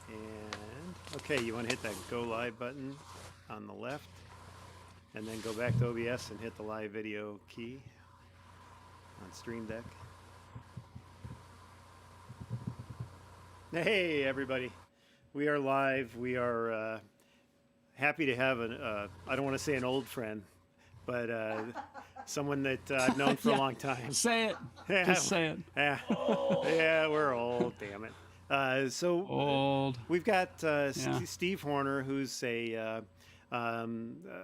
And okay, you want to hit that go live button on the left, and then go back to OBS and hit the live video key on Stream Deck. Hey everybody, we are live. We are happy to have I don't want to say an old friend, but someone that I've known for a long time. Say it. Yeah, Just say it. Yeah, we're old, damn it. So Old. we've got Steve Horner, who's a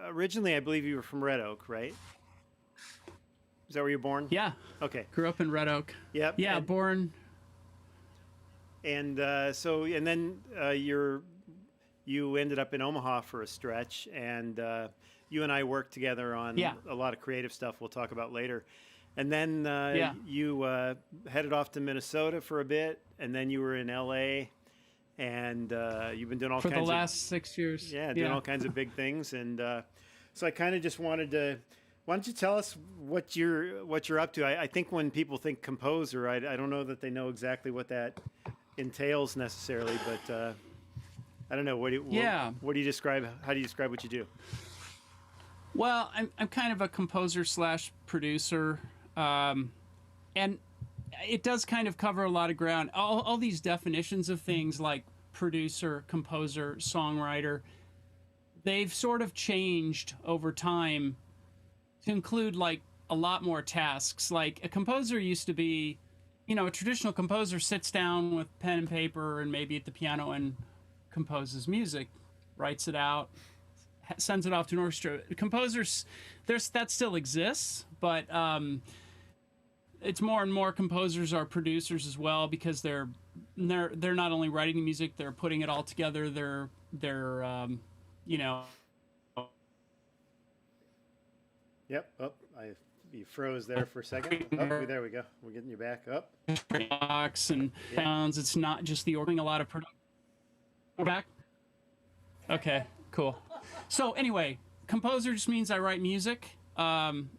originally, I believe you were from Red Oak, right? Is that where you're born? Yeah. Okay. Grew up in Red Oak. Yep. Yeah, born. And then you ended up in Omaha for a stretch, and you and I worked together on a lot of creative stuff we'll talk about later. And then you headed off to Minnesota for a bit, and then you were in LA, and you've been doing all for kinds the last 6 years. Yeah, doing all kinds of big things. And so I kind of just wanted to, why don't you tell us what you're up to? I think when people think composer, I don't know that they know exactly what that entails necessarily, but I don't know. What do you describe? How do you describe what you do? Well, I'm kind of a composer / producer, and it does kind of cover a lot of ground. All these definitions of things like producer, composer, songwriter, they've sort of changed over time to include like a lot more tasks. Like a composer used to be, a traditional composer sits down with pen and paper and maybe at the piano and composes music, writes it out, sends it off to an orchestra. Composers, that still exists, but it's more and more composers are producers as well, because they're not only writing the music, they're putting it all together. They're Yep. Oh, you froze there for a second. Oh, there we go. We're getting you back up. Box and sounds. It's not just the ordering. A lot of production. We're back. Okay. Cool. So anyway, composer just means I write music, and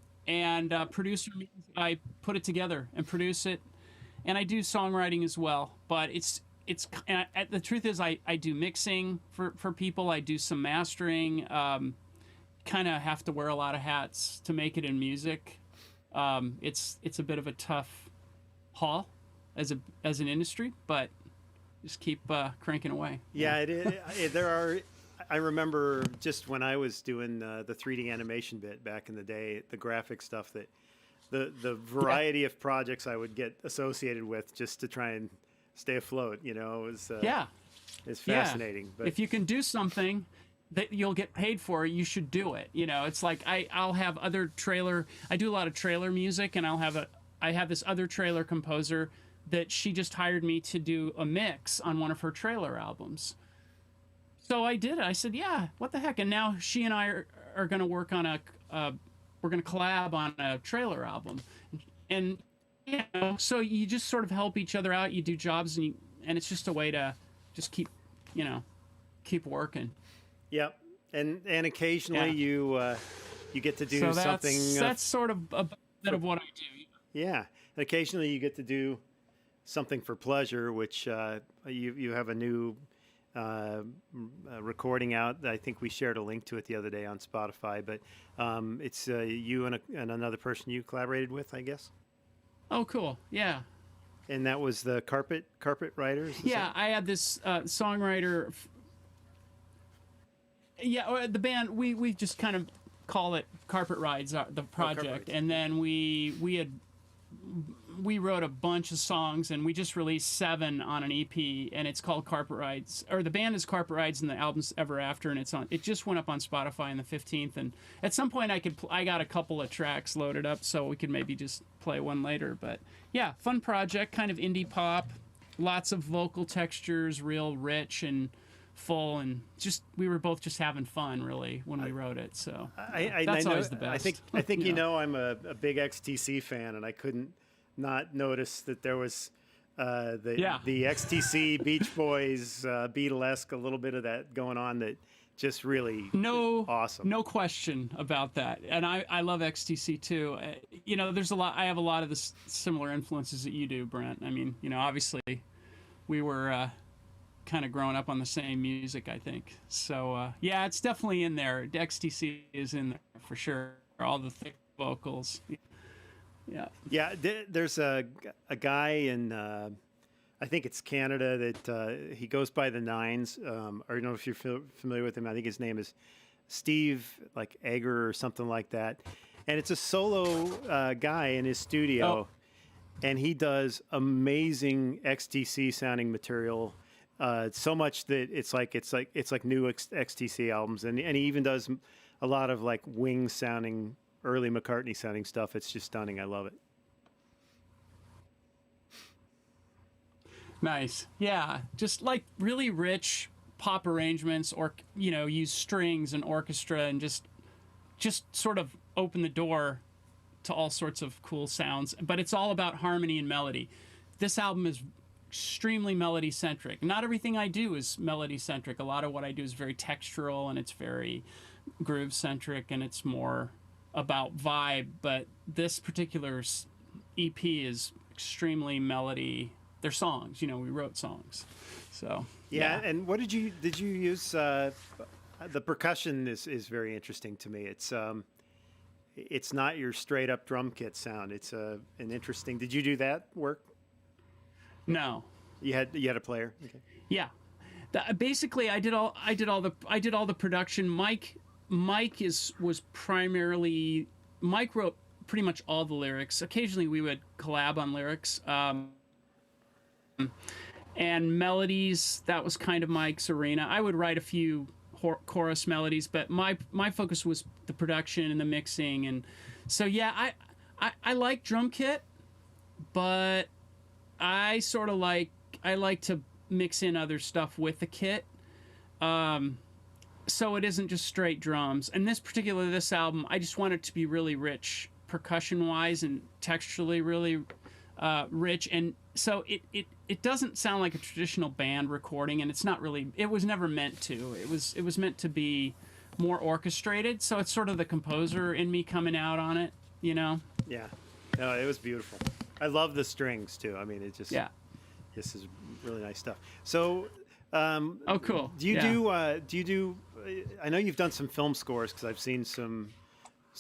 producer means I put it together and produce it, and I do songwriting as well. But the truth is I do mixing for people. I do some mastering. Kind of have to wear a lot of hats to make it in music. It's a bit of a tough haul as an industry, but just keep cranking away. Yeah, there are. I remember just when I was doing the 3D animation bit back in the day, the graphic stuff, that the variety of projects I would get associated with just to try and stay afloat. It was it's fascinating. Yeah. But if you can do something that you'll get paid for, you should do it. It's like I'll have other trailer. I do a lot of trailer music, and I have this other trailer composer that she just hired me to do a mix on one of her trailer albums. So I did it. I said, yeah, what the heck? And now she and I are going to work on we're going to collab on a trailer album. And, so you just sort of help each other out. You do jobs, and it's just a way to just keep working. Yep. And occasionally you get to do something. That's sort of a bit of what I do. Yeah. And occasionally you get to do something for pleasure, which you have a new recording out. I think we shared a link to it the other day on Spotify, but it's you and another person you collaborated with, I guess. Oh, cool. Yeah. And that was the Carpet Writers? I had this songwriter. The band, we just kind of call it Carpet Rides, the project. And then we wrote a bunch of songs, and we just released 7 on an EP, and it's called Carpet Rides, or the band is Carpet Rides, and the album's Ever After, and it just went up on Spotify on the 15th. And at some point I got a couple of tracks loaded up, so we could maybe just play one later. But yeah, fun project, kind of indie pop, lots of vocal textures, real rich and full, and we were both just having fun really when we wroed it. So that's always the best. I think I'm a big XTC fan, and I couldn't not notice that there was the XTC Beach Boys Beatlesque, a little bit of that going on that just really No, awesome. no question about that. And I love XTC too. You know, there's a lot. I have a lot of the similar influences that you do, Brent. I mean, you know, obviously, we were kind of growing up on the same music, I think. So yeah, it's definitely in there. XTC is in there for sure. All the thick vocals. Yeah. Yeah, there's a guy in I think it's Canada that he goes by the Nines. Or I don't know if you're familiar with him. I think his name is Steve like Egger or something like that. And it's a solo guy in his studio, and he does amazing XTC sounding material. So much that it's like new XTC albums, and he even does a lot of like Wings sounding, early McCartney sounding stuff. It's just stunning. I love it. Nice. Yeah. Just like really rich pop arrangements, or, you know, use strings and orchestra and just sort of open the door to all sorts of cool sounds. But it's all about harmony and melody. This album is extremely melody centric. Not everything I do is melody centric. A lot of what I do is very textural and it's very groove centric and it's more about vibe. But this particular EP is extremely melody. They're songs, you know, we wrote songs. So yeah. And what did you use? The percussion is very interesting to me. It's not your straight up drum kit sound. It's an interesting. Did you do that work? No. You had a player. Okay. Yeah. Basically, I did all the production. Mike was primarily. Mike wrote pretty much all the lyrics. Occasionally, we would collab on lyrics. And melodies, that was kind of Mike's arena. I would write a few chorus melodies, but my focus was the production and the mixing. And so yeah, I like drum kit, but I sort of like to mix in other stuff with the kit. So it isn't just straight drums. And this album, I just want it to be really rich percussion wise and texturally really rich. And so it doesn't sound like a traditional band recording, and it's not really. It was never meant to. It was meant to be more orchestrated. So it's sort of the composer in me coming out on it, you know. Yeah, no, it was beautiful. I love the strings too. I mean, it just this is really nice stuff. So, oh, cool. Do you do? I know you've done some film scores because I've seen some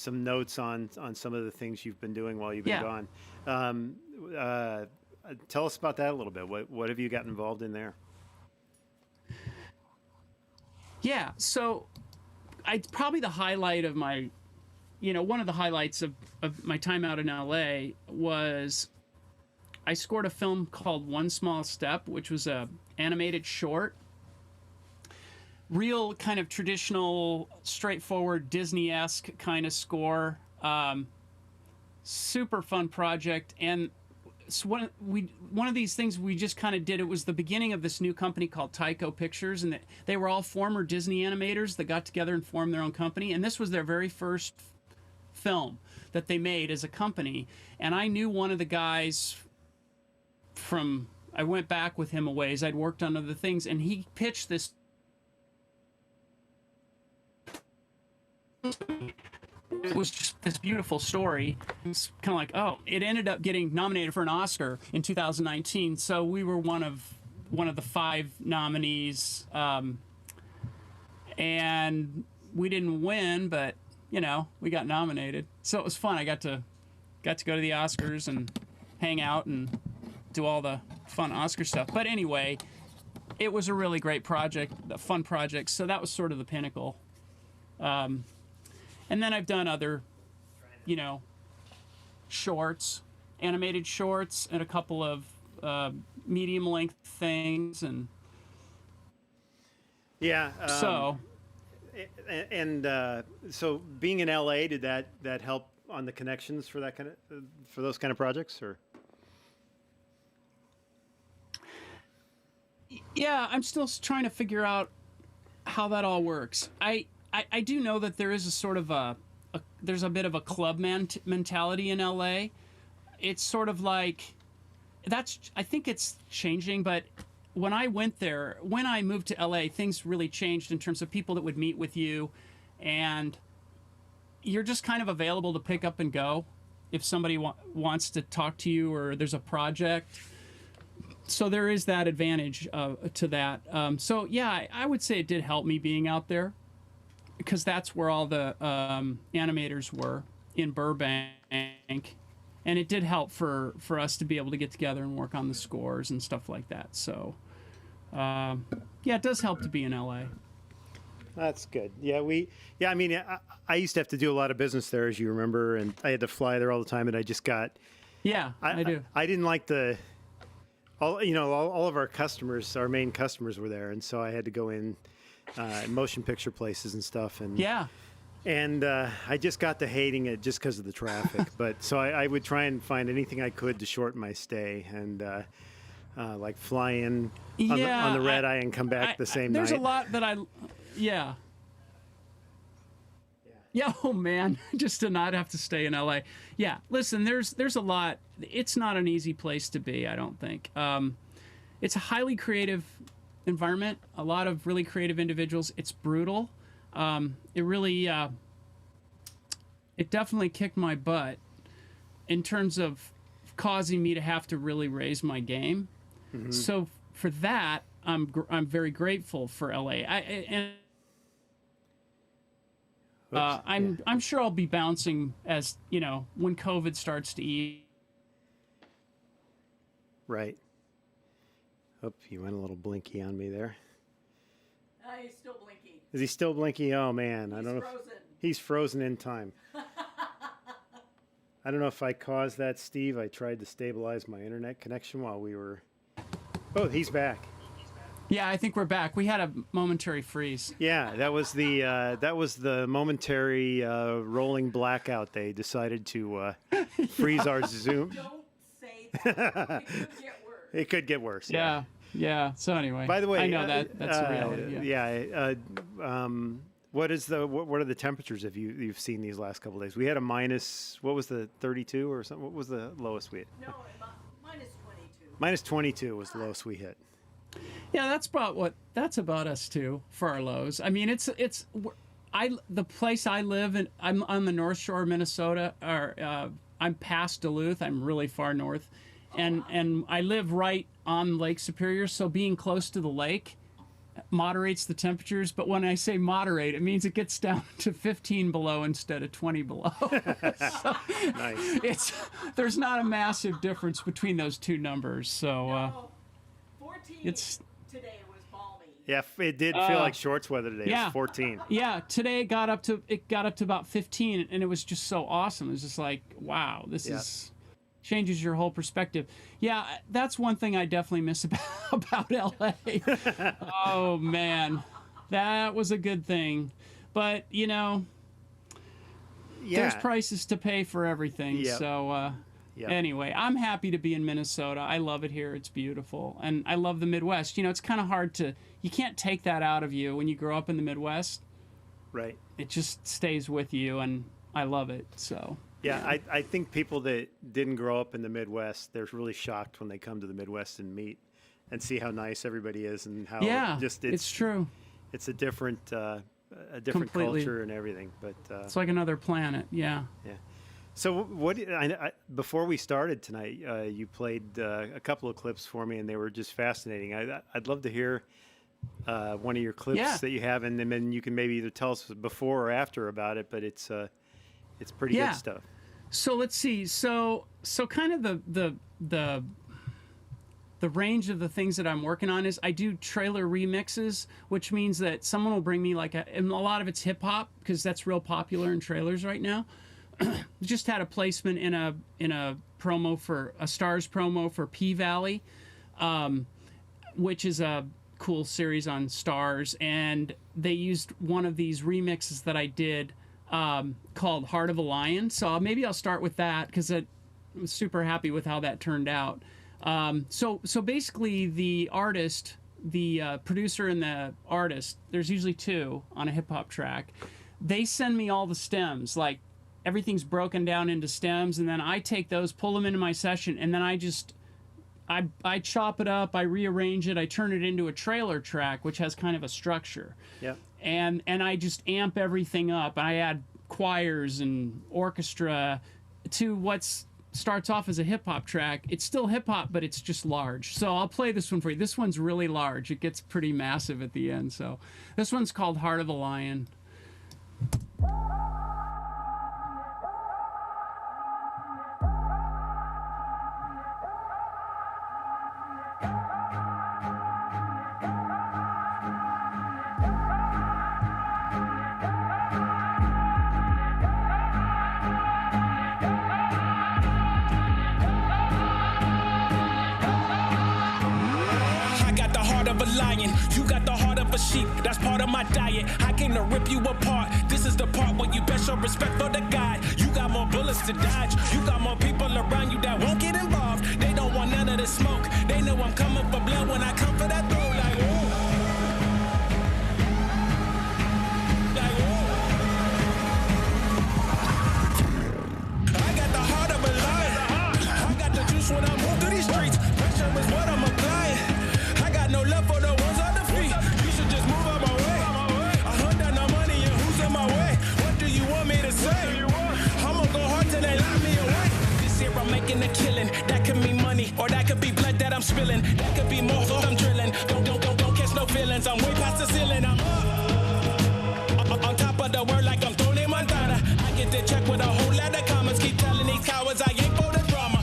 notes on some of the things you've been doing while you've been gone. Tell us about that a little bit. What have you gotten involved in there? Yeah, so probably the highlight of my, you know, one of the highlights of my time out in LA was I scored a film called One Small Step, which was a animated short. Real kind of traditional, straightforward Disney-esque kind of score. Super fun project. And so one of these things we just kind of did, it was the beginning of this new company called Tyco Pictures, and they were all former Disney animators that got together and formed their own company, and this was their very first film that they made as a company. And I knew one of the guys I went back with him a ways. I'd worked on other things, and he pitched this. It was just this beautiful story. It's kind of like, oh, it ended up getting nominated for an Oscar in 2019. So we were one of the 5 nominees, and we didn't win, but you know, we got nominated. So it was fun. I got to go to the Oscars and hang out and do all the fun Oscar stuff. But anyway, it was a really great project, a fun project. So that was sort of the pinnacle. And then I've done other, you know, shorts, animated shorts, and a couple of medium length things, and yeah. So being in LA, did that help on the connections for that kind of for those kind of projects, or? Yeah, I'm still trying to figure out how that all works. I do know that there is a sort of there's a bit of a club mentality in LA. It's sort of like I think it's changing, but when I went there, when I moved to LA, things really changed in terms of people that would meet with you, and you're just kind of available to pick up and go if somebody wants to talk to you or there's a project. So there is that advantage to that. So yeah, I would say it did help me being out there, because that's where all the animators were in Burbank, and it did help for us to be able to get together and work on the scores and stuff like that. So yeah, it does help to be in LA. That's good. Yeah, I mean, I used to have to do a lot of business there, as you remember, and I had to fly there all the time, and I just got. Yeah, I do. I didn't like all of our customers, our main customers were there, and so I had to go in motion picture places and stuff, and yeah. And I just got to hating it just because of the traffic. But so I would try and find anything I could to shorten my stay, and like fly in on the red eye and come back the same there's night. There's a lot that yeah. Oh man, just to not have to stay in LA. Yeah, listen, there's a lot. It's not an easy place to be, I don't think. It's a highly creative environment. A lot of really creative individuals. It's brutal. It really, it definitely kicked my butt in terms of causing me to have to really raise my game. Mm-hmm. So for that, I'm very grateful for LA. I'm sure I'll be bouncing as when COVID starts to ease. Right. Oh, you went a little blinky on me there. He's still blinking. Is he still blinky? Oh man, I don't know. Frozen. He's frozen in time. I don't know if I caused that, Steve. I tried to stabilize my internet connection while we were. Oh, he's back. Yeah, I think we're back. We had a momentary freeze. Yeah, that was the momentary rolling blackout. They decided to freeze our Zoom. Don't say that. It could get worse. Yeah. So anyway, by the way, I know that's a reality. What are the temperatures you've seen these last couple of days? We had a minus. What was the 32 or something? What was the lowest we hit? No, minus 22. Minus 22 was the lowest we hit. Yeah, that's about us too for our lows. I mean, the place I live in. I'm on the North Shore of Minnesota, or I'm past Duluth. I'm really far north, and I live right on Lake Superior. So being close to the lake moderates the temperatures. But when I say moderate, it means it gets down to 15 below instead of 20 below. So nice. There's not a massive difference between those two numbers. So. No. 14 today was balmy. Yeah, it did feel like shorts weather today. Yeah. It was 14. Yeah, today it got up to about 15, and it was just so awesome. It was just like, wow, this is changes your whole perspective. Yeah, that's one thing I definitely miss about LA. Oh man, that was a good thing, but there's prices to pay for everything. Yep. So. Anyway, I'm happy to be in Minnesota. I love it here. It's beautiful. And I love the Midwest. It's kind of hard you can't take that out of you when you grow up in the Midwest. Right. It just stays with you, and I love it. So. Yeah, I think people that didn't grow up in the Midwest, they're really shocked when they come to the Midwest and meet and see how nice everybody is and how it's true. It's a different Completely. culture and everything. But it's like another planet. Yeah. Yeah. So before we started tonight, you played a couple of clips for me, and they were just fascinating. I'd love to hear one of your clips that you have, and then you can maybe either tell us before or after about it. But it's pretty good stuff. So let's see. So kind of the range of the things that I'm working on is I do trailer remixes, which means that someone will bring me and a lot of it's hip hop because that's real popular in trailers right now. Just had a placement in a promo for a Stars promo for P-Valley, which is a cool series on Stars, and they used one of these remixes that I did called Heart of a Lion. So maybe I'll start with that because I was super happy with how that turned out. So basically the artist, the producer and the artist, there's usually two on a hip hop track. They send me all the stems, like everything's broken down into stems, and then I take those, pull them into my session, and then I I chop it up, I rearrange it, I turn it into a trailer track, which has kind of a structure. Yeah. And I just amp everything up. I add choirs and orchestra to what's starts off as a hip hop track. It's still hip hop, but it's just large. So I'll play this one for you. This one's really large. It gets pretty massive at the end. So this one's called Heart of the Lion. Of a lion, you got the heart of a sheep. That's part of my diet. I came to rip you apart. This is the part where you best show respect for the guy. You got more bullets to dodge. You got more people around you that won't get involved. They don't want none of the smoke. They know I'm coming for blood when I come for that throw. Like, ooh. Like, ooh. I got the heart of a lion. I got the juice when I move through these streets. Pressure is what I'm applying. No love for the ones on the feet. You should just move out my way. I hunt down the money and who's in my way. What do you want me to say? I'ma go hard till they lock me away. This year I'm making a killing. That could mean money, or that could be blood that I'm spilling. That could be more I'm drilling. Don't catch no feelings. I'm way past the ceiling. I'm up on top of the world like I'm Tony Montana. I get the check with a whole lot of comments. Keep telling these cowards I ain't for the drama.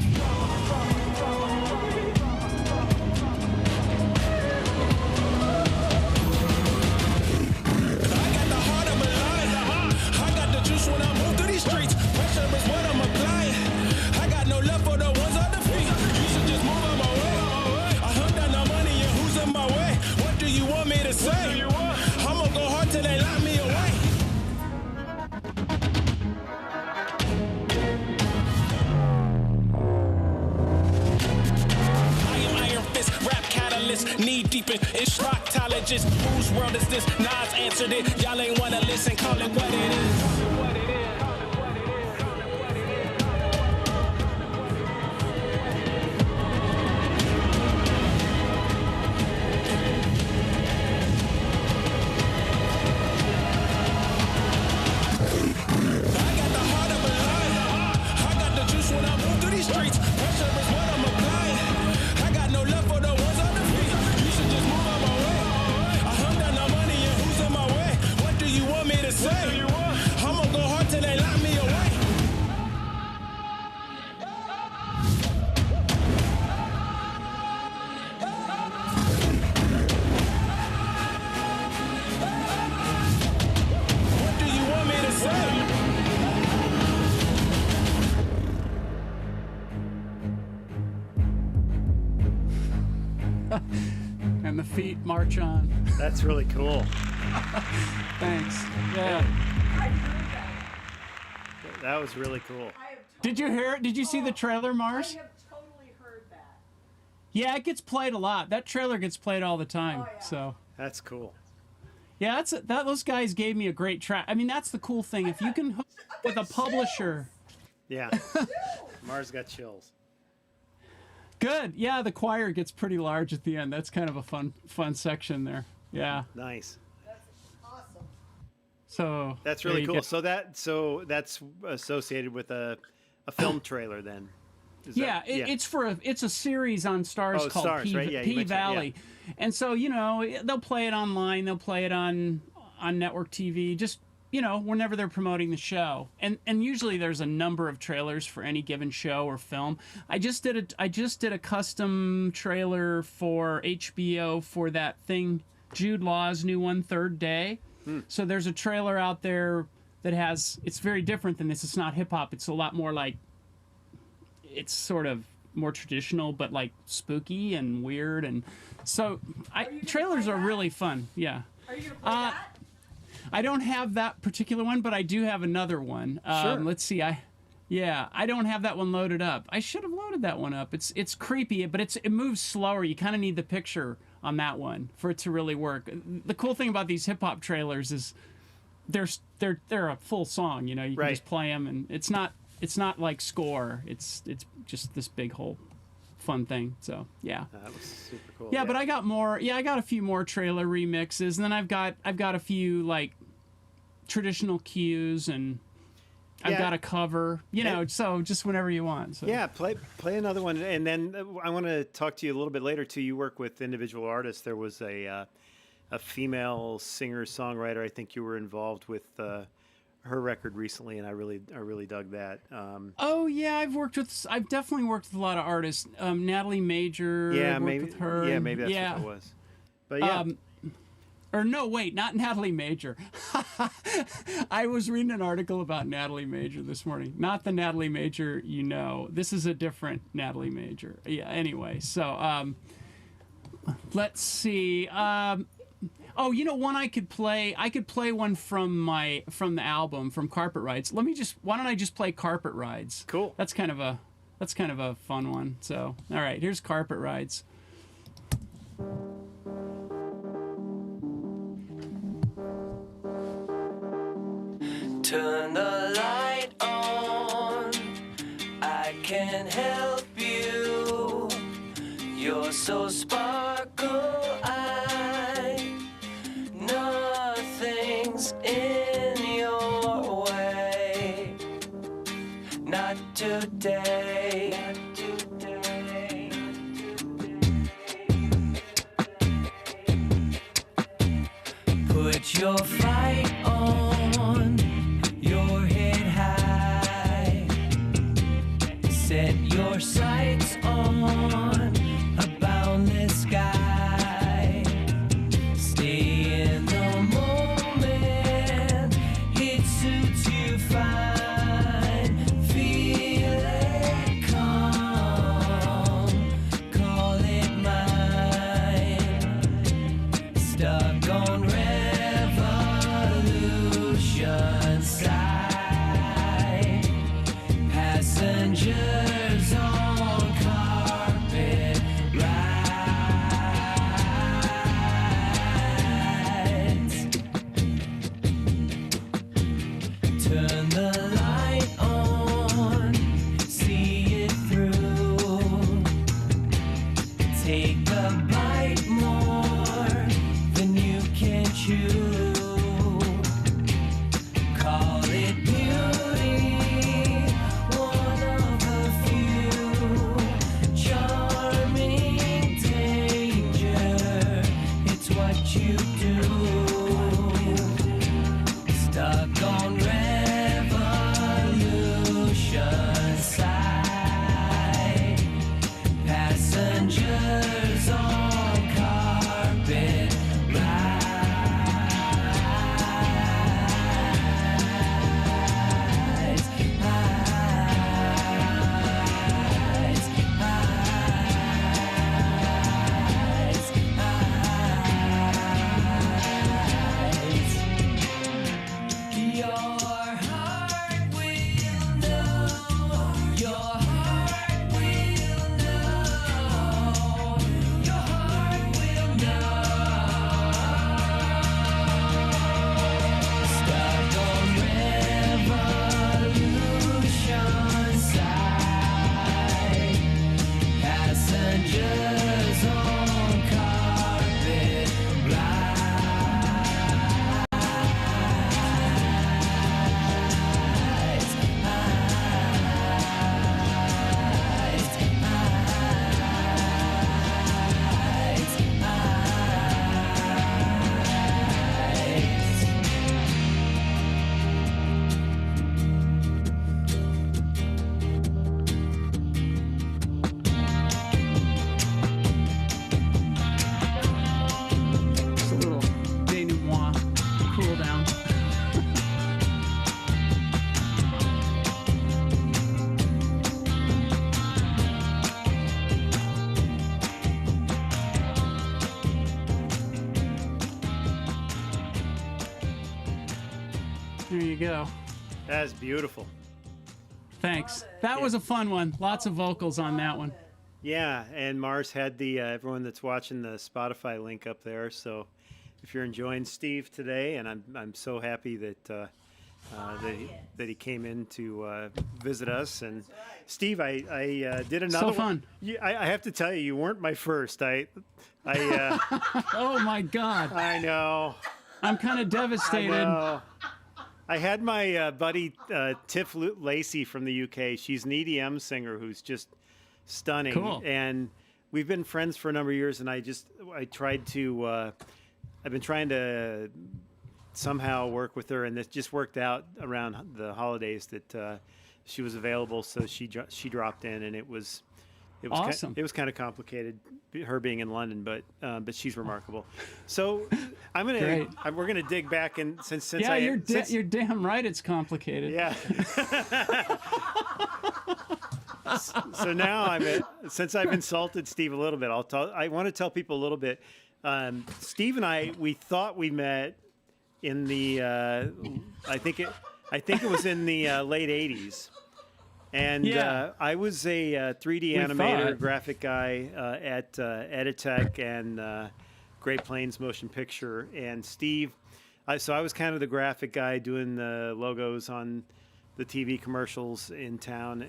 When I move through these streets, pressure is what I'm applying. I got no love for the ones on the feet. You should just move out my way. I hunt down the money and who's in my way. What do you want me to say? I'ma go hard till they lock me away. I am Iron Fist, rap catalyst, knee deep in Ishroctologist. Whose world is this? Nas answered it. Y'all ain't wanna listen, call it what it is. And the feet march on. That's really cool. Thanks. Yeah. That was really cool. Did you hear it? Did you see the trailer, Mars? I have totally heard that. Yeah, it gets played a lot. That trailer gets played all the time. Oh, yeah. So. That's cool. Yeah, those guys gave me a great track. I mean, that's the cool thing. If you can hook with a publisher. Yeah. Mars got chills. Good. Yeah, the choir gets pretty large at the end. That's kind of a fun section there. Yeah. Nice. That's awesome. So that's really cool. So that's associated with a film trailer then. It's a series on Stars called Stars, right? Yeah, P Valley. Yeah. And so, they'll play it online, they'll play it on network TV, just whenever they're promoting the show. And usually there's a number of trailers for any given show or film. I just did a custom trailer for HBO for that thing, Jude Law's new one, Third Day. So there's a trailer out there that it's very different than this. It's not hip hop. It's a lot more like, it's sort of more traditional, but like spooky and weird. And so trailers are really fun. Yeah. Are you going to play that? I don't have that particular one, but I do have another one. Sure. Let's see. I don't have that one loaded up. I should have loaded that one up. It's creepy, but it moves slower. You kind of need the picture on that one for it to really work. The cool thing about these hip hop trailers is they're a full song. You can just play them, and it's not like score. It's just this big whole fun thing. So yeah. That was super cool. Yeah, but I got more. Yeah, I got a few more trailer remixes, and then I've got a few like traditional cues, and I've got a cover. You know, so just whenever you want. So. Yeah, play another one, and then I want to talk to you a little bit later too. You work with individual artists. There was a female singer songwriter. I think you were involved with her record recently, and I really dug that. Oh yeah, I've definitely worked with a lot of artists. Natalie Major. Yeah, I've worked maybe with her. Yeah, maybe that's what it was. But yeah. Or no, wait, not Natalie Major. I was reading an article about Natalie Major this morning. Not the Natalie Major you know. This is a different Natalie Major. Yeah. Anyway, so let's see. Oh, you know, one I could play one from the album from Carpet Rides. Why don't I just play Carpet Rides? Cool. That's kind of a fun one. So, all right, here's Carpet Rides. Turn the light on, I can help you. You're so sparkle-eyed, nothing's in your way. Not today. Put your fight on, your head high. Set your sights on a boundless sky. Stay in the moment, it suits you fine. Feel it come, call it mine. Stuck on revolution side. Passengers on carpet rides. Turn the light on, see it through. Take a bite more than you can chew. Call it beauty, one of a few. Charming danger, it's what you do. Stuck on revolution side. Passengers on carpet rides. Your heart will know. Your heart will know. Your heart will know. Stuck on revolution side. Passengers on carpet Just a little denouement, cool down. There you go. That's beautiful. Thanks. That was a fun one. Lots of vocals on that one. Yeah, and Mars had the everyone that's watching the Spotify link up there. So if you're enjoying Steve today, and I'm so happy that that he came in to visit us. And Steve, I did another So fun. one. I have to tell you, you weren't my first. Oh my God. I know. I'm kind of devastated. I had my buddy Tiff Lacey from the UK. She's an EDM singer who's just stunning. Cool. And we've been friends for a number of years. And I've been trying to somehow work with her, and it just worked out around the holidays that she was available. So she dropped in, and it was awesome. It was kind of complicated, her being in London, but she's remarkable. So we're gonna dig back, and since yeah, you're damn right. It's complicated. Yeah. So now since I've insulted Steve a little bit, I want to tell people a little bit. Steve and we thought we met in the I think it was in the late '80s. And Yeah. I was a 3D animator, graphic guy at Editech and Great Plains Motion Picture. And Steve, so I was kind of the graphic guy doing the logos on the TV commercials in town.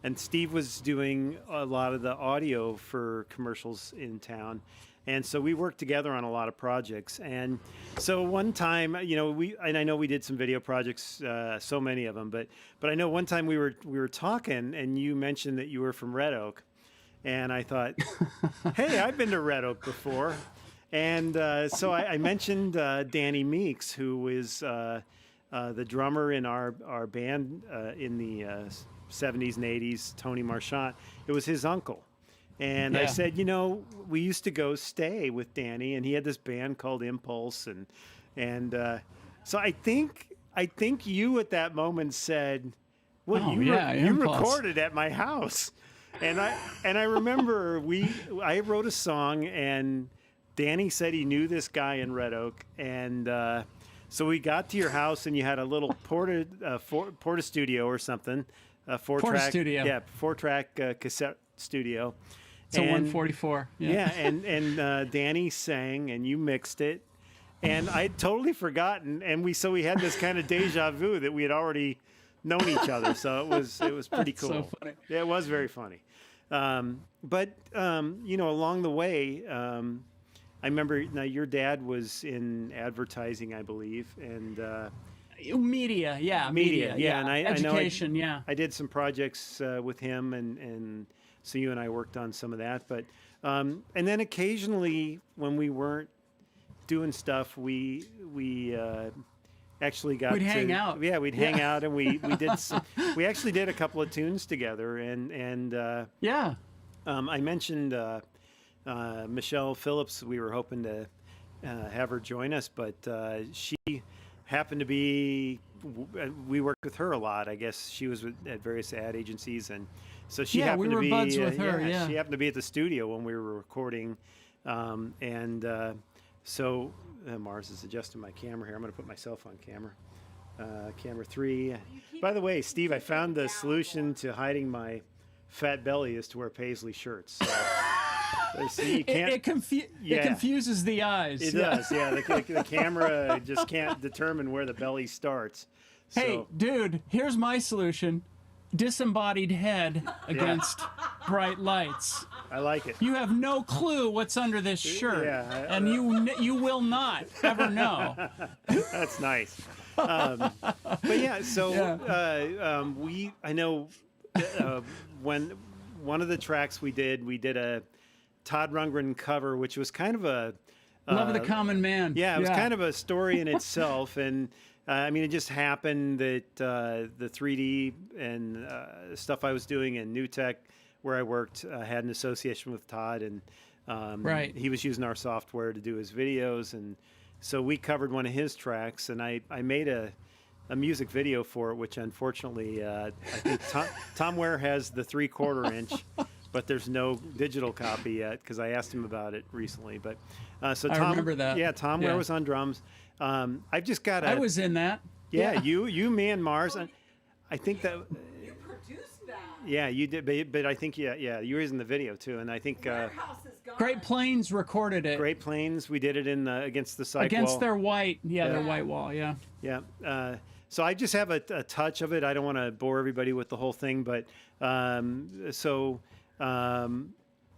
And Steve was doing a lot of the audio for commercials in town. And so we worked together on a lot of projects. And so one time, I know we did some video projects, so many of them, but I know one time we were talking, and you mentioned that you were from Red Oak, and I thought, hey, I've been to Red Oak before. And so I mentioned Danny Meeks, who is the drummer in our band in the 70s and 80s, Tony Marchant. It was his uncle. And I said, we used to go stay with Danny, and he had this band called Impulse, and so I think you at that moment said, "Well, you recorded at my house," and I remember I wrote a song, and Danny said he knew this guy in Red Oak, and so we got to your house, and you had a little Porta Studio or something, four-track cassette studio. It's a 144. Yeah, and Danny sang, and you mixed it, and I'd totally forgotten, and we had this kind of deja vu that we had already known each other, so it was pretty cool. So funny. Yeah, it was very funny. But along the way, I remember now your dad was in advertising, I believe, and media, yeah, and education, I did some projects with him, and so you and I worked on some of that, but and then occasionally when we weren't doing stuff, we actually got we'd hang out. Yeah, we'd hang out, and we actually did a couple of tunes together, and I mentioned Michelle Phillips. We were hoping to have her join us, but she happened to be. We worked with her a lot. I guess she was at various ad agencies, and so she happened to be. buds with her. She happened to be at the studio when we were recording, so Mars is adjusting my camera here. I'm going to put myself on camera. Camera 3. By the way, Steve, I found the solution to hiding my fat belly is to wear paisley shirts. So, see, you can't, it confuses the eyes. It does, yeah. The camera just can't determine where the belly starts. So. Hey, dude, here's my solution. Disembodied head against bright lights. I like it. You have no clue what's under this shirt, and you will not ever know. That's nice. But yeah, so I know when one of the tracks we did a Todd Rundgren cover, which was kind of a Love of the Common Man. Yeah, it was kind of a story in itself, and it just happened that the 3D and stuff I was doing in New Tech, where I worked, had an association with Todd, and he was using our software to do his videos, and so we covered one of his tracks, and I made a music video for it, which unfortunately I think Tom Ware has the 3/4 inch, but there's no digital copy yet because I asked him about it recently. But so Tom, I remember that. Yeah, Tom Ware was on drums. I've just got. I was in that. Yeah, you, me, and Mars. I think that. You produced that. Yeah, you did, but I think you were in the video too, and I think. Warehouse is gone. Great Plains recorded it Great Plains. We did it in against the Psych against wall. their white, their white wall, Yeah. So I just have a touch of it. I don't want to bore everybody with the whole thing, but Mars,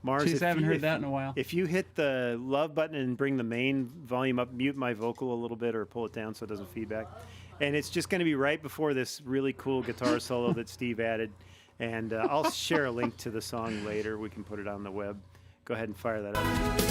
Jeez, I haven't heard that in a while. If you hit the love button and bring the main volume up, mute my vocal a little bit or pull it down so it doesn't feedback. And it's just going to be right before this really cool guitar solo that Steve added. And I'll share a link to the song later. We can put it on the web. Go ahead and fire that up.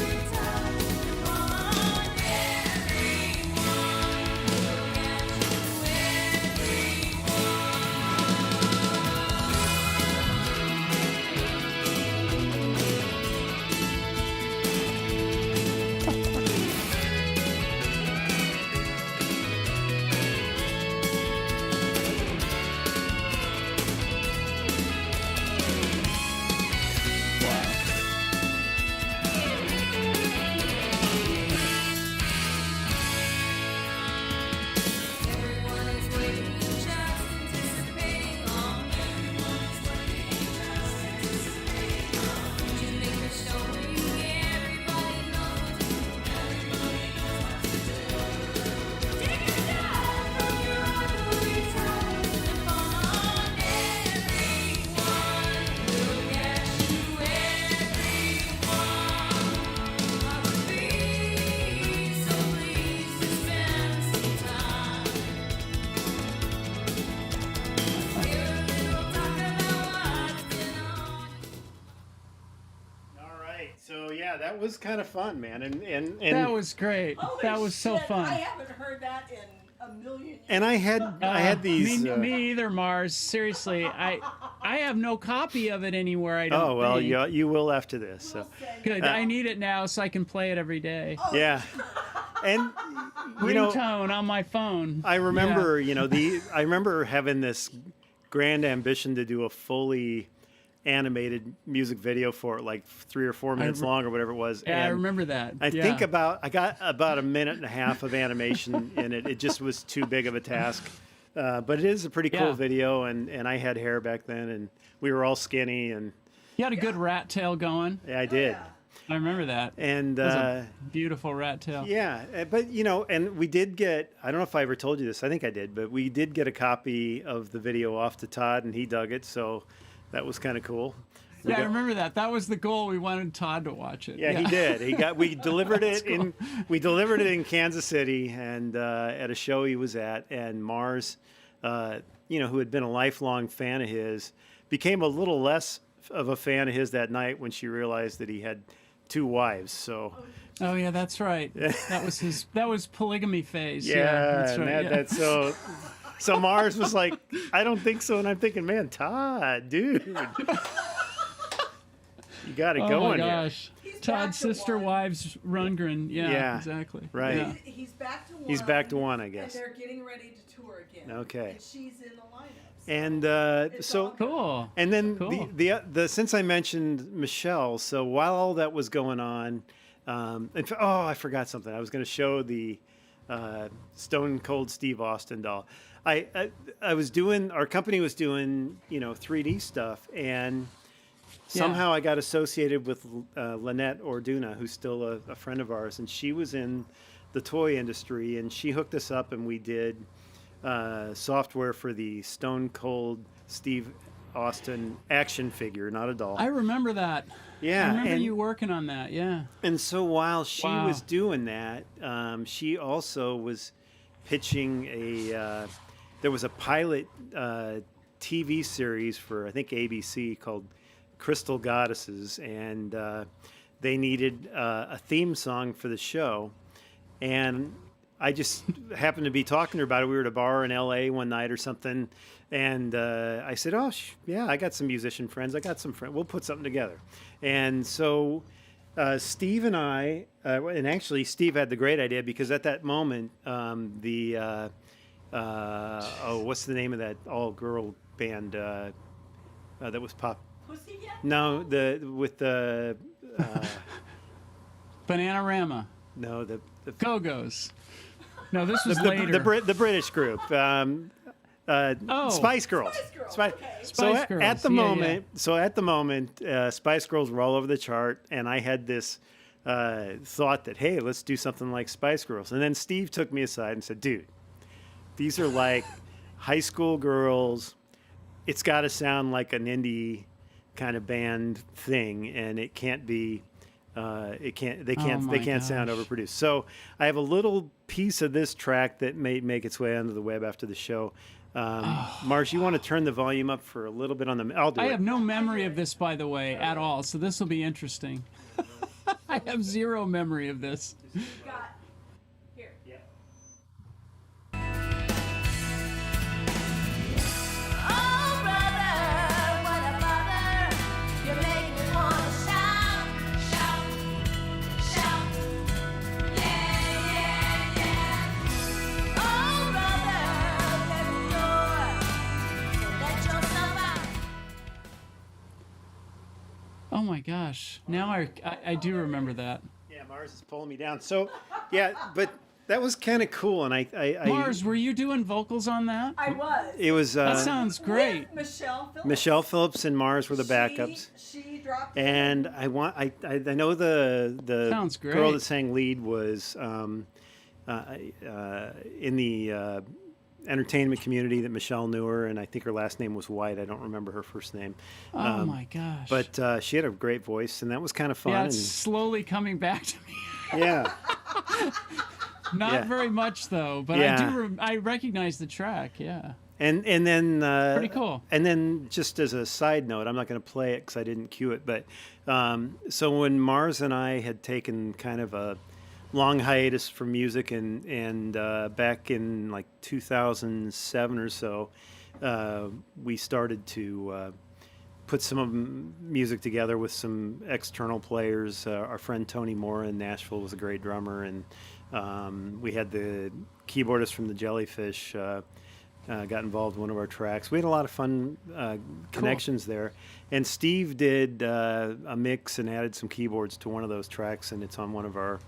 That was kind of fun, man, and that was great. Holy that was so shit, fun. I haven't heard that in a million years. And I had these. Me either, Mars. Seriously, I have no copy of it anywhere. I don't. Oh well, think. you will after this. So. Good. I need it now so I can play it every day. Yeah, and ringtone on my phone. I remember, I remember having this grand ambition to do a fully animated music video for it, like 3 or 4 minutes long or whatever it was. Yeah, and I remember that. I got about a minute and a half of animation in it. It just was too big of a task. But it is a pretty cool video, and I had hair back then, and we were all skinny, and you had a good rat tail going. Yeah, I did. I remember that. And it was a beautiful rat tail. Yeah, but and we did get, I don't know if I ever told you this, I think I did, but we did get a copy of the video off to Todd, and he dug it, so that was kind of cool. I remember that. That was the goal. We wanted Todd to watch it. Yeah, he did. We delivered it in Kansas City, and at a show he was at, and Mars, who had been a lifelong fan of his, became a little less of a fan of his that night when she realized that he had 2 wives. So. Oh yeah, that's right. That was polygamy phase. Yeah, that's right. That's so. So Mars was like, I don't think so, and I'm thinking, man, Todd, dude. You got it going here. Oh my gosh. Todd's sister wives Rundgren. Yeah, exactly. Right. Yeah. He's back to 1. He's back to 1, I guess. And they're getting ready to tour again. Okay. And she's in the lineup. And so cool. And then cool. the since I mentioned Michelle, so while all that was going on, I forgot something. I was going to show the Stone Cold Steve Austin doll. I was doing, our company was doing 3D stuff, and somehow I got associated with Lynette Orduna, who's still a friend of ours, and she was in the toy industry, and she hooked us up, and we did software for the Stone Cold Steve Austin action figure, not a doll. I remember that. Yeah, I remember you working on that. Yeah. And so while she was doing that, she also was pitching there was a pilot TV series for, I think, ABC called Crystal Goddesses, and they needed a theme song for the show. And I just happened to be talking to her about it. We were at a bar in LA one night or something, and I said, yeah, I got some musician friends. I got some friends. We'll put something together. And so Steve and I, and actually Steve had the great idea, because at that moment, what's the name of that all-girl band that was pop? Pussycat? No, with the Bananarama. No, the Go-Go's. No, this was later. The British group. Spice Girls. Spice Girls, okay. So Spice Girls, at the yeah, moment, so at the moment, Spice Girls were all over the chart, and I had this thought that, hey, let's do something like Spice Girls. And then Steve took me aside and said, dude, these are like high school girls. It's got to sound like an indie kind of band thing, and it can't be. They can't sound gosh. overproduced. So I have a little piece of this track that may make its way onto the web after the show. Mars, you want to turn the volume up for a little bit on the? I'll do I it. have no memory of this, by the way, at all. So this will be interesting. I have zero memory of this. Got here. Oh, brother, what a bother. You make me wanna shout, shout, shout. Yeah, yeah, yeah. Oh, brother, let me know. So let yourself out. Oh my gosh! Now I do remember that. Yeah, Mars is pulling me down. So, yeah, but that was kind of cool, and I Mars, were you doing vocals on that? I was. it was That sounds great. With Michelle Phillips. Michelle Phillips and Mars were the backups. She dropped in. And I know the Sounds girl great. that sang lead was in the entertainment community that Michelle knew her, and I think her last name was White. I don't remember her first name. Oh my gosh! But she had a great voice, and that was kind of fun. yeah, it's slowly coming back to me. and, yeah. Not Yeah. very much though, but Yeah. I recognize the track. Yeah. And then Pretty cool. And then just as a side note, I'm not going to play it because I didn't cue it. But so when Mars and I had taken kind of a long hiatus from music, and back in like 2007 or so, we started to put some music together with some external players. Our friend Tony Mora in Nashville was a great drummer, and we had the keyboardist from the Jellyfish got involved in one of our tracks. We had a lot of fun connections there. And Steve did a mix and added some keyboards to one of those tracks, and it's on one of our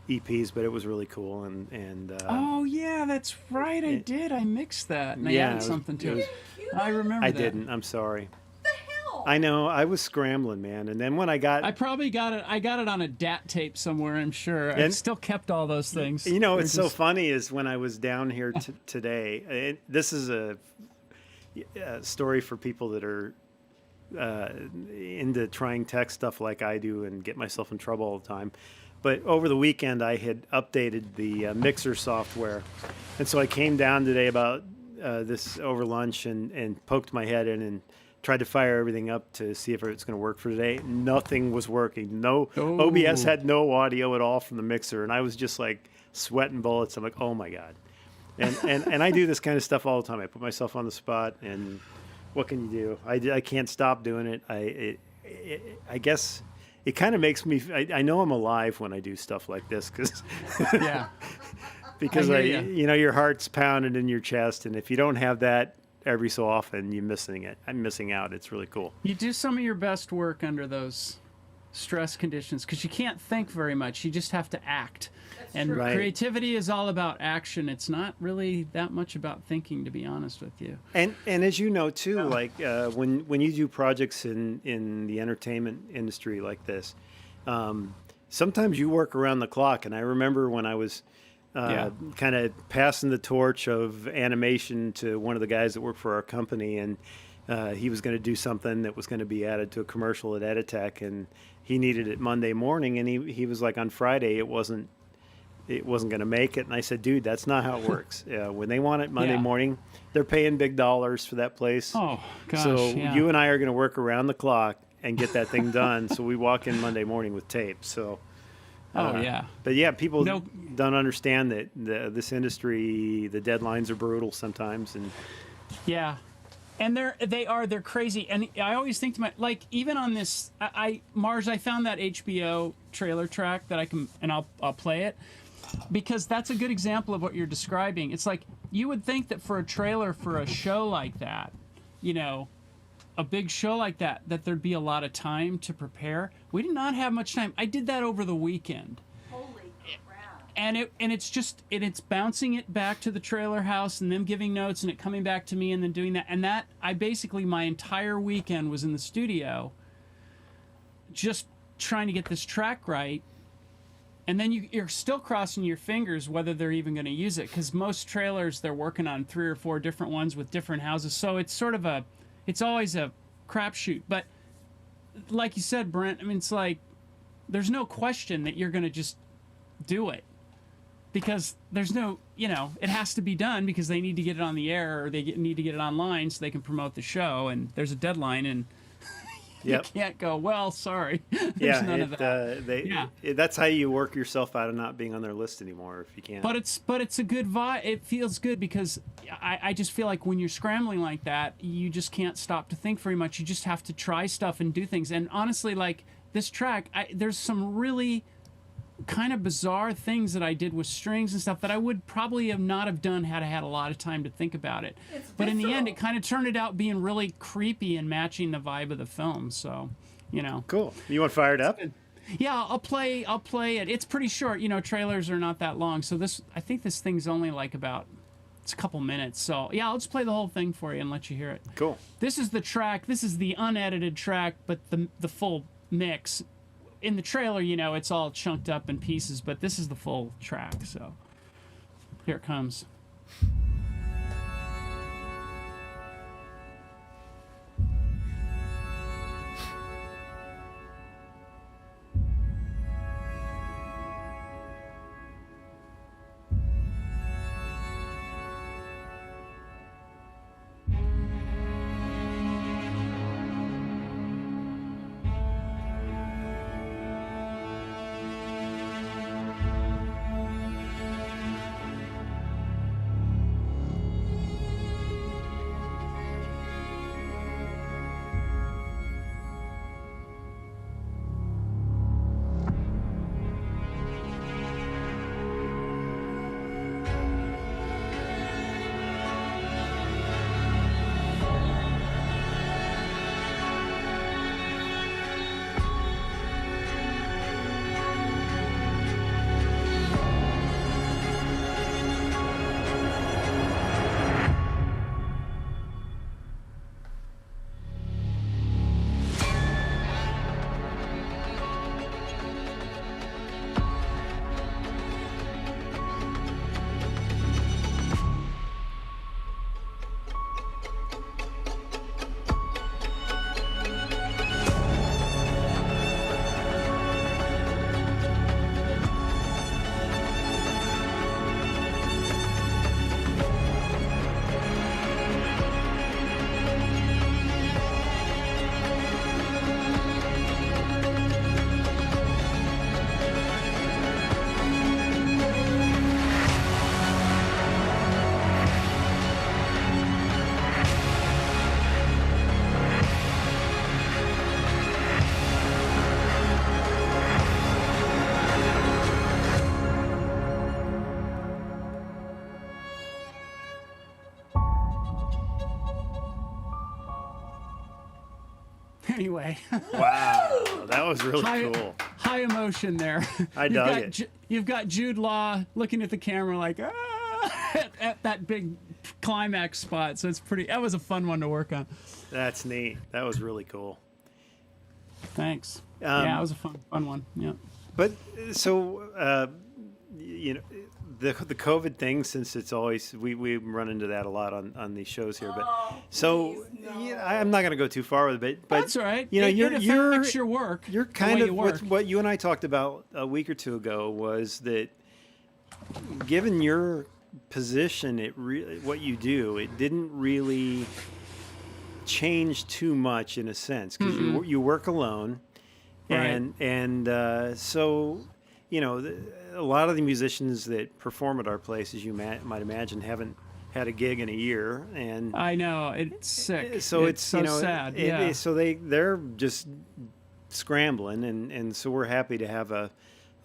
EPs, but it was really cool. And Oh yeah, that's right. I did. I mixed that and I Yeah, added it was- something it to was- it. I remember I that. didn't. I'm sorry. the hell? I know. I was scrambling, man. And then when I got, I probably got it. I got it on a DAT tape somewhere. I'm sure. I And- still kept all those things. you know, They're it's so just- funny is when I was down here today. This is a story for people that are into trying tech stuff like I do and get myself in trouble all the time. But over the weekend, I had updated the mixer software, and so I came down today about this over lunch and poked my head in and tried to fire everything up to see if it's going to work for today. Nothing was working. No, Oh. OBS had no audio at all from the mixer, and I was just like sweating bullets. I'm like, oh my god. And I do this kind of stuff all the time. I put myself on the spot, and what can you do? I can't stop doing it. I guess it kind of makes me. I know I'm alive when I do stuff like this Yeah. because I hear ya. you know, your heart's pounding in your chest, and if you don't have that every so often, you're missing it. I'm missing out. It's really cool. You do some of your best work under those stress conditions because you can't think very much. You just have to act. And true. Right. creativity is all about action. It's not really that much about thinking, to be honest with you. And as you know too, like when you do projects in the entertainment industry like this, sometimes you work around the clock. And I remember when I was Yeah. kind of passing the torch of animation to one of the guys that worked for our company, and he was going to do something that was going to be added to a commercial at Editech, and he needed it Monday morning, and he was like, on Friday it wasn't going to make it. And I said, dude, that's not how it works. When they want it Monday Yeah. morning, they're paying big dollars for that place. Oh, gosh. So yeah. you and I are going to work around the clock and get that thing done. So we walk in Monday morning with tape. So, Oh, yeah. but yeah, people No- don't understand that this industry, the deadlines are brutal sometimes. And Yeah. And they're crazy. And I always think to my, like, even on this, Mars, I found that HBO trailer track that I can, and I'll play it because that's a good example of what you're describing. It's like, you would think that for a trailer for a show like that, you know, a big show like that there'd be a lot of time to prepare. We did not have much time. I did that over the weekend. Holy crap. and it's bouncing it back to the trailer house and them giving notes and it coming back to me and then doing that. And that I basically my entire weekend was in the studio just trying to get this track right. And then you're still crossing your fingers whether they're even going to use it, because most trailers they're working on 3 or 4 different ones with different houses. So it's sort of it's always a crapshoot. But like you said, Brent, I mean, it's like there's no question that you're going to just do it, because there's no, it has to be done because they need to get it on the air, or they need to get it online so they can promote the show, and there's a deadline, and Yep. you can't go, well, sorry. There's none of that. That's how you work yourself out of not being on their list anymore if you can't. But it's a good vibe. It feels good because I just feel like when you're scrambling like that, you just can't stop to think very much. You just have to try stuff and do things. And honestly, like this track, there's some really kind of bizarre things that I did with strings and stuff that I would probably not have done had I had a lot of time to think about it. But in the end, it kind of turned it out being really creepy and matching the vibe of the film. So, Cool. You want fired up? Yeah, I'll play it. It's pretty short. Trailers are not that long. So I think this thing's only like it's a couple minutes. So yeah, I'll just play the whole thing for you and let you hear it. Cool. This is the track. This is the unedited track, but the full mix. In the trailer, it's all chunked up in pieces, but this is the full track. So here it comes. Anyway. Wow, that was really cool. High emotion there. I dug it. You've got Jude Law looking at the camera like, at that big climax spot. So that was a fun one to work on. That's neat. That was really cool. Thanks. Yeah, it was a fun one. Yeah. But so, the COVID thing, since it's always we run into that a lot on these shows here. But I'm not going to go too far with it. But that's all right. You're your work. You're kind of what you and I talked about a week or two ago was that, given your position, what you do, it didn't really change too much in a sense because you work alone, right. and so a lot of the musicians that perform at our place, as you might imagine, haven't had a gig in a year, and I know it's sick. So it's so sad. So they're just scrambling, and so we're happy to have a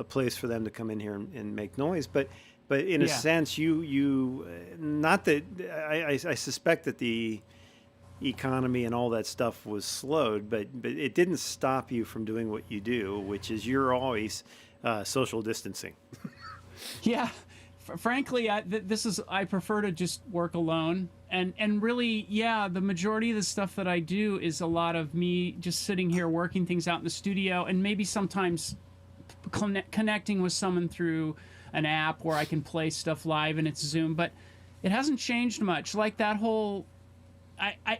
place for them to come in here and make noise. But in a sense, you not that I suspect that the economy and all that stuff was slowed, but it didn't stop you from doing what you do, which is you're always social distancing. Yeah, frankly, I prefer to just work alone, and really, yeah, the majority of the stuff that I do is a lot of me just sitting here working things out in the studio, and maybe sometimes connecting with someone through an app where I can play stuff live and it's Zoom, but it hasn't changed much. Like that whole,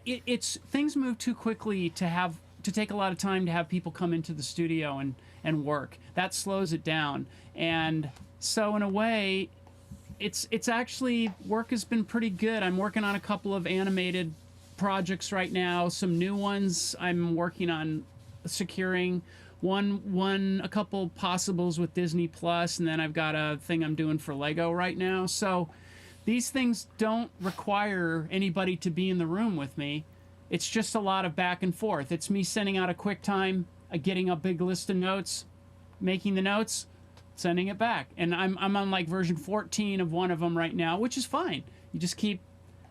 it's things move too quickly to take a lot of time to have people come into the studio and work. That slows it down, and so in a way, it's actually work has been pretty good. I'm working on a couple of animated projects right now, some new ones I'm working on securing. A couple possibles with Disney Plus, and then I've got a thing I'm doing for Lego right now. So these things don't require anybody to be in the room with me. It's just a lot of back and forth. It's me sending out a QuickTime, getting a big list of notes, making the notes, sending it back. And I'm on like version 14 of one of them right now, which is fine. You just keep,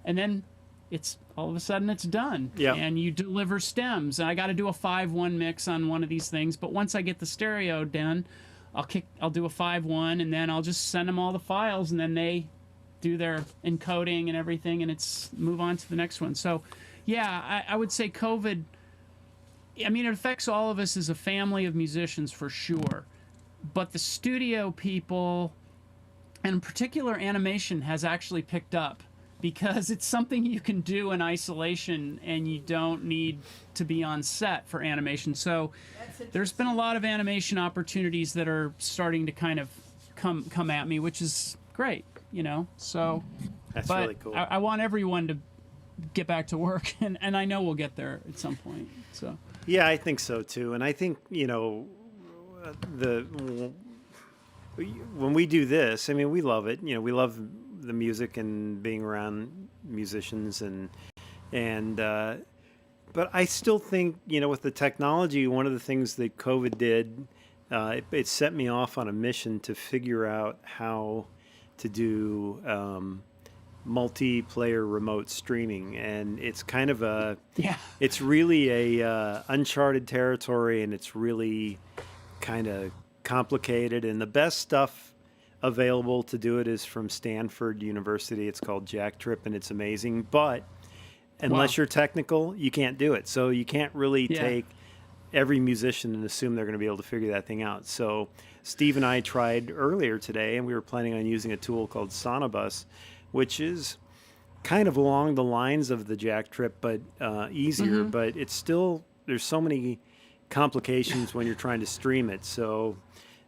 and then it's all of a sudden it's done. Yeah. And you deliver stems. And I got to do a 5-1 mix on one of these things. But once I get the stereo done, I'll do a 5-1, and then I'll just send them all the files, and then they do their encoding and everything, and it's move on to the next one. So yeah, I would say COVID, I mean, it affects all of us as a family of musicians for sure. But the studio people, and in particular animation, has actually picked up because it's something you can do in isolation and you don't need to be on set for animation. So there's been a lot of animation opportunities that are starting to kind of come at me, which is great, you know. So That's but really cool. I want everyone to get back to work, and I know we'll get there at some point. So Yeah, I think so too. And I think, you know, when we do this, I mean, we love it. You know, we love the music and being around musicians but I still think, you know, with the technology, one of the things that COVID did, it set me off on a mission to figure out how to do multiplayer remote streaming, and it's kind of it's really a uncharted territory, and it's really kind of complicated, and the best stuff available to do it is from Stanford University. It's called Jack Trip, and it's amazing, but unless you're technical, you can't do it. So you can't really take every musician and assume they're going to be able to figure that thing out. So Steve and I tried earlier today, and we were planning on using a tool called Sonobus, which is kind of along the lines of the Jack Trip, but easier. But it's still, there's so many complications when you're trying to stream it. So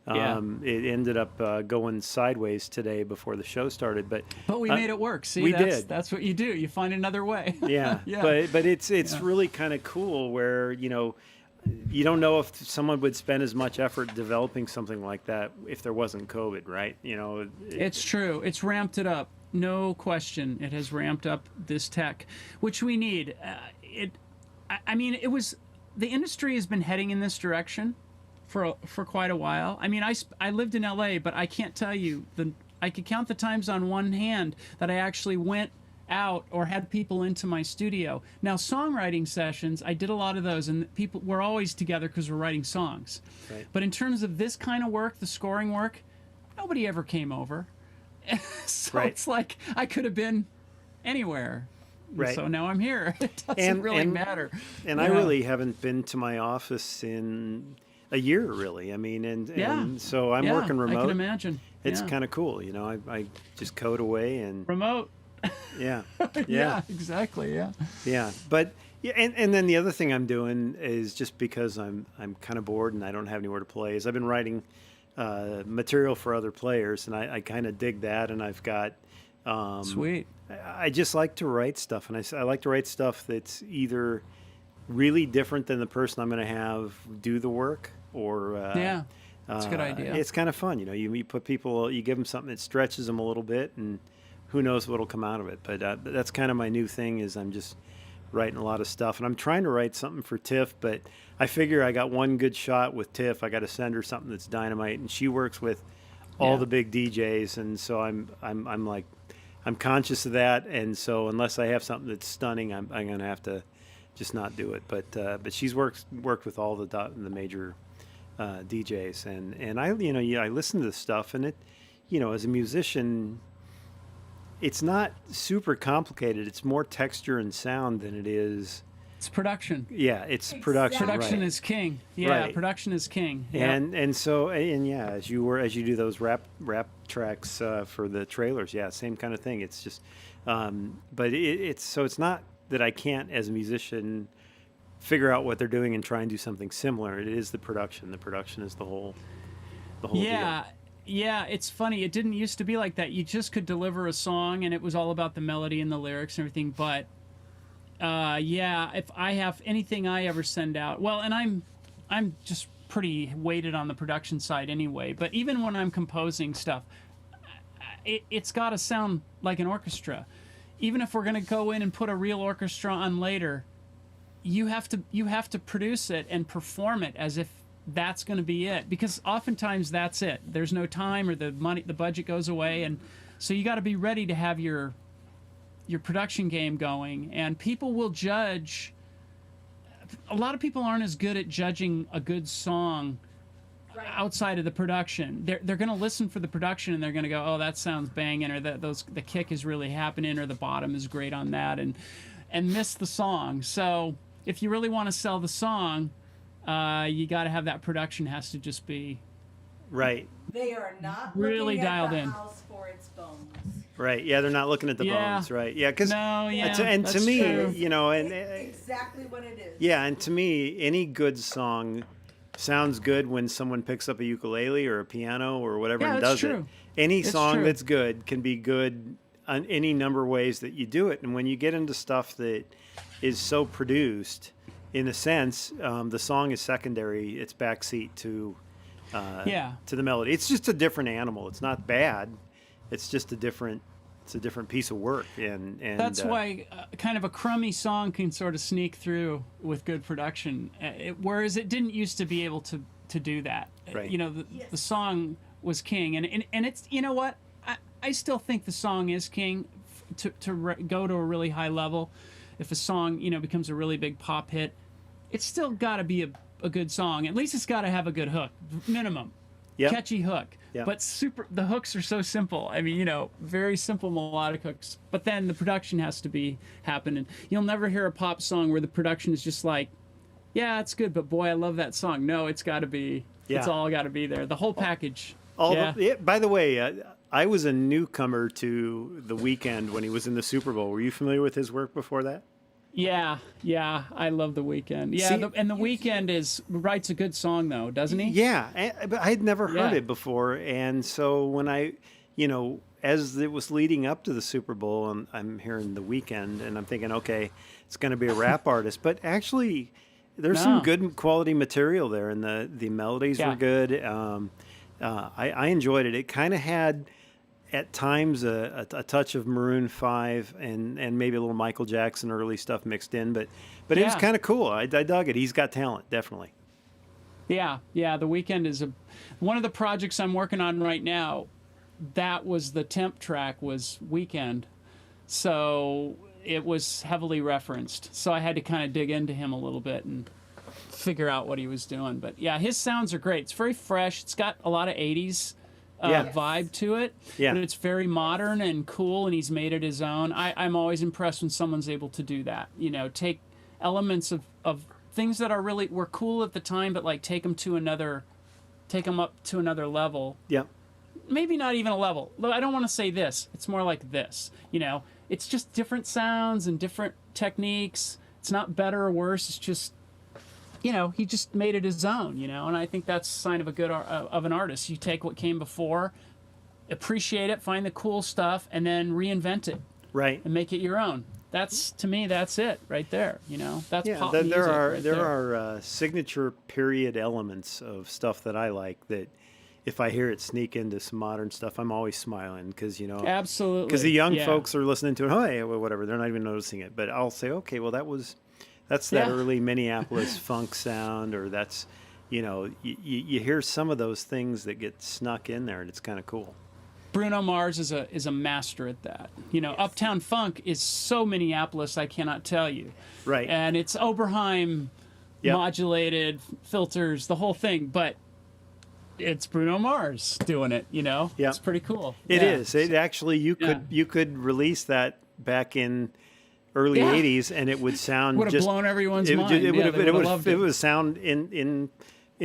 it ended up going sideways today before the show started. But we made it work. See, we did. That's what you do. You find another way. Yeah. But it's really kind of cool where, you know, you don't know if someone would spend as much effort developing something like that if there wasn't COVID, right? You know, it's true. It's ramped it up. No question. It has ramped up this tech, which we need. I mean, it was, the industry has been heading in this direction for quite a while. I mean, I lived in LA, but I can't tell you, I could count the times on one hand that I actually went out or had people into my studio. Now, songwriting sessions, I did a lot of those, and people were always together because we're writing songs. Right. But in terms of this kind of work, the scoring work, nobody ever came over. So it's like I could have been anywhere. Right. So now I'm here. It doesn't really matter. And I really haven't been to my office in a year, really. I mean, and so I'm working remote. I can imagine. It's kind of cool, you know. I just code away and remote. Yeah. Yeah, exactly. Yeah. Yeah, but and then the other thing I'm doing is, just because I'm kind of bored and I don't have anywhere to play, is I've been writing material for other players, and I kind of dig that, and I've got sweet. I just like to write stuff, and I like to write stuff that's either really different than the person I'm going to have do the work, or that's a good idea. It's kind of fun, you know. You put people, you give them something that stretches them a little bit, and who knows what'll come out of it. But that's kind of my new thing, is I'm just writing a lot of stuff, and I'm trying to write something for Tiff, but I figure I got one good shot with Tiff. I got to send her something that's dynamite, and she works with all the big DJs, and so I'm like, I'm conscious of that, and so unless I have something that's stunning, I'm going to have to just not do it. But she's worked with all the major DJs, and I I listen to this stuff, and it, as a musician, it's not super complicated. It's more texture and sound than it is. It's production. Yeah, it's production. Production right. is king. Yeah, Right. production is king. Yep. And yeah, as you do those rap tracks for the trailers, yeah, same kind of thing. It's just, but it's not that I can't as a musician figure out what they're doing and try and do something similar. It is the production. The production is the whole Yeah. Yeah, it's funny. It didn't used to be like that. You just could deliver a song and it was all about the melody and the lyrics and everything. But yeah, if I have anything I ever send out, well, and I'm just pretty weighted on the production side anyway. But even when I'm composing stuff, it's got to sound like an orchestra. Even if we're going to go in and put a real orchestra on later, you have to produce it and perform it as if that's going to be it, because oftentimes that's it. There's no time, or the budget goes away, and so you got to be ready to have your production game going. And people will judge. A lot of people aren't as good at judging a good song outside of the production. They're going to listen for the production and they're going to go, oh, that sounds banging, or the kick is really happening, or the bottom is great on that, and miss the song. So if you really want to sell the song, you got to have that production has to just be right. They are not really looking dialed at the in. house for its bones. Right. Yeah, they're not looking at the Yeah. bones. Right. Yeah. Because No, yeah, and to that's me, true. and Exactly what it is. yeah, and to me, any good song sounds good when someone picks up a ukulele or a piano or whatever Yeah, and that's does true. it. Any It's song true. that's good can be good on any number of ways that you do it. And when you get into stuff that is so produced, in a sense, the song is secondary. It's backseat to to the melody. It's just a different animal. It's not bad. It's just a different piece of work. And That's why kind of a crummy song can sort of sneak through with good production, whereas it didn't used to be able to do that. Right. The song was king, and it's, you know what, I still think the song is king go to a really high level. If a song becomes a really big pop hit, it's still got to be a good song. At least it's got to have a good hook, minimum. Yep. Catchy hook. Yep. But the hooks are so simple. I mean, very simple melodic hooks. But then the production has to be happening. You'll never hear a pop song where the production is just like, yeah, it's good, but boy, I love that song. No, it's got to be. It's Yeah. all got to be there. The whole package. By the way, I was a newcomer to The Weeknd when he was in the Super Bowl. Were you familiar with his work before that? Yeah, I love The Weeknd. Yeah, See- The Weeknd writes a good song though, doesn't he? Yeah, but I had never heard Yeah. it before, and so when as it was leading up to the Super Bowl, and I'm hearing The Weeknd, and I'm thinking, okay, it's going to be a rap artist, but actually, there's some No. good quality material there, and the melodies Yeah. were good. I enjoyed it. It kind of had, at times, a touch of Maroon 5 and maybe a little Michael Jackson early stuff mixed in, but it was Yeah. kind of cool. I dug it. He's got talent, definitely. Yeah. The Weeknd is one of the projects I'm working on right now. That was the temp track was Weeknd, so it was heavily referenced. So I had to kind of dig into him a little bit and figure out what he was doing. But yeah, his sounds are great. It's very fresh. It's got a lot of 80s Yeah. vibe to it. Yeah. But it's very modern and cool, and he's made it his own. I'm always impressed when someone's able to do that. Take elements of things that were cool at the time, but like take them up to another level. Yeah. Maybe not even a level. I don't want to say this. It's more like this. It's just different sounds and different techniques. It's not better or worse. It's just, he just made it his own. And I think that's a sign of of an artist. You take what came before, appreciate it, find the cool stuff, and then reinvent it Right. and make it your own. To me, that's it right there. That's pop music. There right are signature period elements of stuff that I like that if I hear it sneak into some modern stuff, I'm always smiling because Absolutely. because the young Yeah. folks are listening to it. Oh, hey, well, whatever. They're not even noticing it, but I'll say, okay, well, that's that Yeah. early Minneapolis funk sound, or that's you hear some of those things that get snuck in there, and it's kind of cool. Bruno Mars is a master at that. Uptown Funk is so Minneapolis, I cannot tell you. Right. And it's Oberheim Yep. modulated filters, the whole thing. But it's Bruno Mars doing it. Yeah. It's pretty cool. It Yeah. is. It actually you could release that back in early Yeah. '80s, and it would sound Would have just blown everyone's it, mind. It Yeah, would have. they It would've would. loved It it. would sound in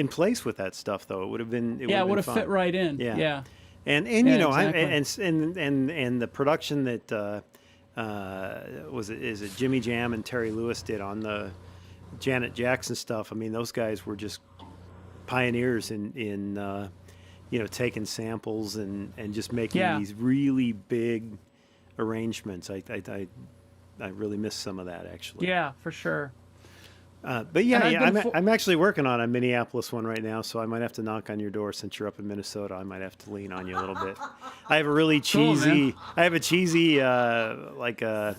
place with that stuff, though. It would have been. Yeah, it would have fit right in. Yeah. Yeah. And Yeah, you know, exactly. and the production that is it Jimmy Jam and Terry Lewis did on the Janet Jackson stuff. I mean, those guys were just pioneers in taking samples and just making Yeah. these really big arrangements. I really miss some of that, actually. Yeah, for sure. But yeah, And I've been I'm actually working on a Minneapolis one right now, so I might have to knock on your door since you're up in Minnesota. I might have to lean on you a little bit. I have a really Cool, man. cheesy, like a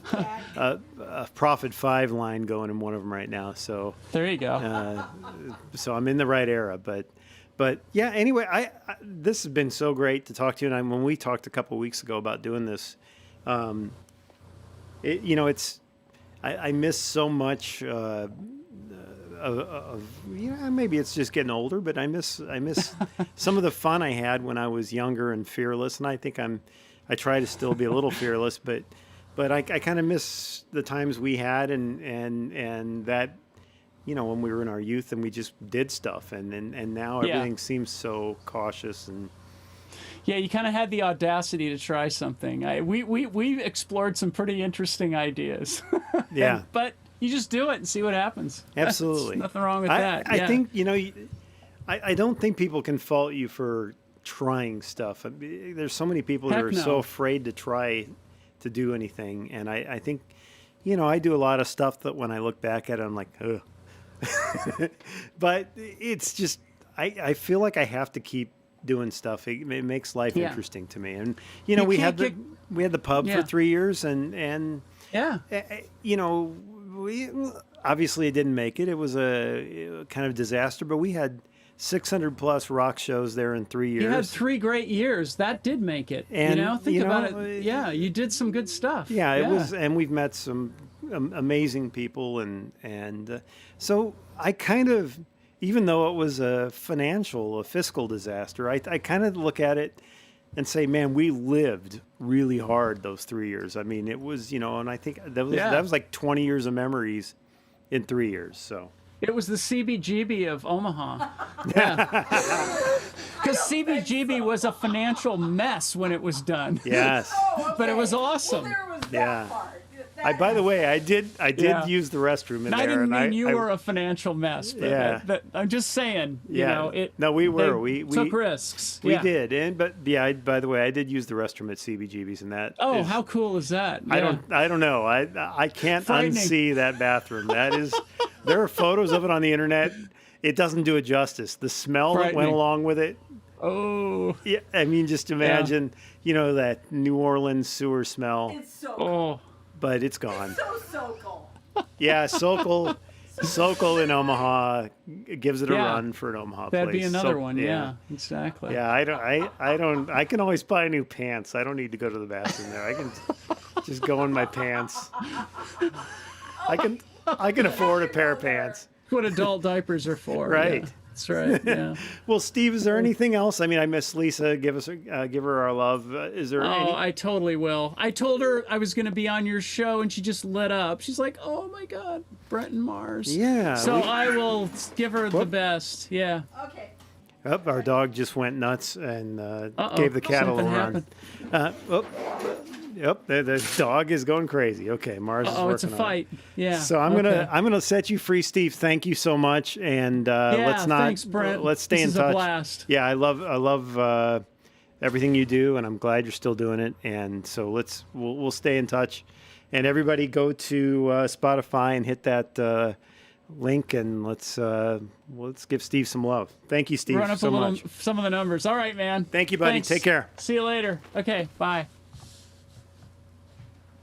Prophet 5 line going in one of them right now. So There you go. so I'm in the right era, but yeah. Anyway, this has been so great to talk to you. And when we talked a couple weeks ago about doing this, I miss so much of maybe it's just getting older, but I miss some of the fun I had when I was younger and fearless. And I think I try to still be a little fearless, but I kind of miss the times we had and that. When we were in our youth and we just did stuff, and now Yeah. everything seems so cautious and Yeah, you kind of had the audacity to try something. We explored some pretty interesting ideas. yeah, But you just do it and see what happens. absolutely. Nothing wrong with I, that. I Yeah. think I don't think people can fault you for trying stuff. I mean, there's so many people that Heck are no. so afraid to try to do anything, and I think I do a lot of stuff that when I look back at it, I'm like, ugh. But it's just I feel like I have to keep doing stuff. It makes life Yeah. interesting to me. And You we can't had we had the pub Yeah. for 3 years, and Yeah. we obviously it didn't make it. It was a kind of disaster, but we had 600 plus rock shows there in 3 years. You had 3 great years. That did make it. And, Think about know, it. Yeah, you did some good stuff. Yeah, it was, and we've met some amazing people, and so I kind of, even though it was a fiscal disaster, I kind of look at it and say, man, we lived really hard those 3 years. I mean, it was, and I think that was like 20 years of memories in 3 years. So It was the CBGB of Omaha. Yeah. Because CBGB was a financial mess when it was done. yes, But it was awesome. Well, there was that Yeah. part. by the way, I did Yeah. use the restroom in And there, I didn't and mean you I were a financial mess, but Yeah. I'm just saying, Yeah. it. No, we were. they We took risks. We Yeah. did, but by the way, I did use the restroom at CBGB's, and that. Oh, is- how cool is that? I Yeah. don't know. I can't Frightening. unsee that bathroom. That is, there are photos of it on the internet. It doesn't do it justice. The smell that went Frightening. along with it. Oh. Yeah, I mean, just imagine, that New Orleans sewer smell, It's so Oh. but it's gone. so cool. Yeah, Sokol in Omaha gives it a Yeah. run for an Omaha That'd place. be another So- one. Yeah. Exactly. Yeah, I can always buy new pants. I don't need to go to the bathroom there. I can just go in my pants. I can afford a pair of pants. What adult diapers are for. Right. Yeah. That's right. Yeah. Well, Steve, is there anything else? I mean, I miss Lisa. Give her our love. Is there Oh, any? I totally will. I told her I was going to be on your show, and she just lit up. She's like, "Oh my God, Brenton Mars." Yeah, So we- I will give her the best. Yeah. Okay. Oh, our dog just went nuts and Uh-oh, gave the cat a something little run. Yep, the dog is going crazy. Okay, Mars is Oh, working it's a on it. fight. Yeah. So I'm gonna set you free, Steve. Thank you so much, and let's not thanks, Brent. let's stay This in is touch. a blast. Yeah, I love everything you do, and I'm glad you're still doing it. And so we'll stay in touch, and everybody go to Spotify and hit that link, and let's give Steve some love. Thank you, Steve, Run up so a little, much. some of the numbers. All right, man. Thank you, buddy. Thanks. Take care. See you later. Okay. Bye.